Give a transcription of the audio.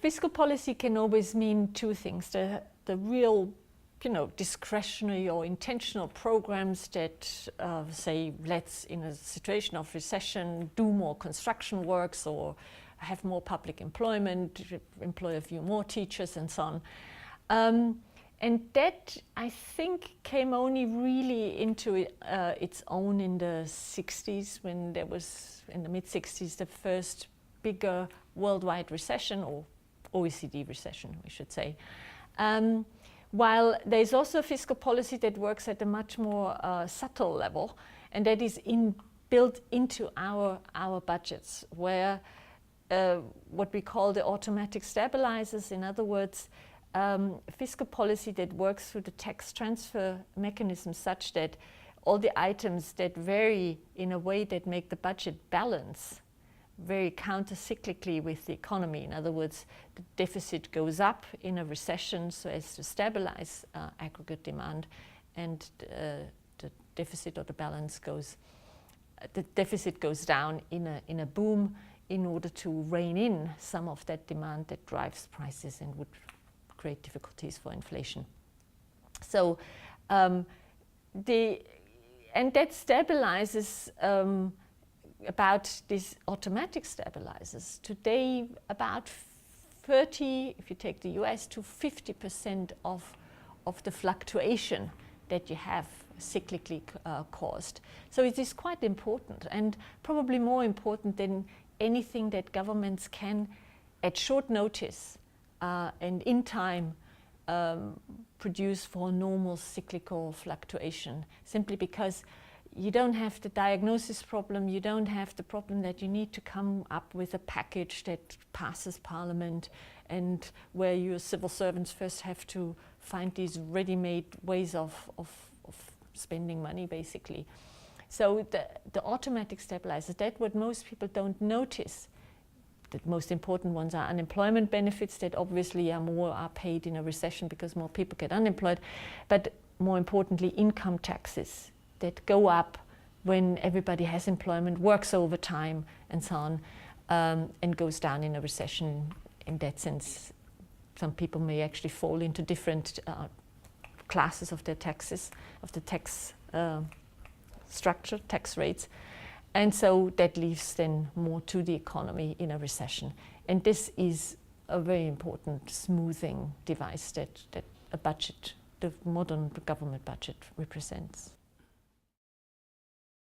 Fiscal policy can always mean two things. The real, discretionary or intentional programs that say, let's, in a situation of recession, do more construction works or have more public employment, employ a few more teachers and so on. And that, I think, came only really into its own in the 60s, when there was, in the mid-60s, the first bigger worldwide recession, or OECD recession, we should say. While there's also fiscal policy that works at a much more subtle level, and that is built into our budgets, where what we call the automatic stabilizers, in other words, fiscal policy that works through the tax transfer mechanism, such that all the items that vary in a way that make the budget balance very counter-cyclically with the economy. In other words, the deficit goes up in a recession so as to stabilize aggregate demand, and the deficit or the balance goes, the deficit goes down in a boom in order to rein in some of that demand that drives prices and would create difficulties for inflation. So, and that stabilizes about these automatic stabilizers. Today, about 30, if you take the US, to 50% of the fluctuation that you have cyclically caused. So it is quite important, and probably more important than anything that governments can, at short notice and in time, produce for normal cyclical fluctuation, simply because you don't have the diagnosis problem, you don't have the problem that you need to come up with a package that passes Parliament, and where your civil servants first have to find these ready-made ways of spending money, basically. So the automatic stabilizers, that's what most people don't notice. The most important ones are unemployment benefits that obviously are paid in a recession because more people get unemployed, but more importantly, income taxes that go up when everybody has employment, works overtime, and so on, and goes down in a recession. In that sense, some people may actually fall into different classes of their taxes, of the tax structure, tax rates. And so that leaves then more to the economy in a recession. And this is a very important smoothing device that a budget, the modern government budget, represents.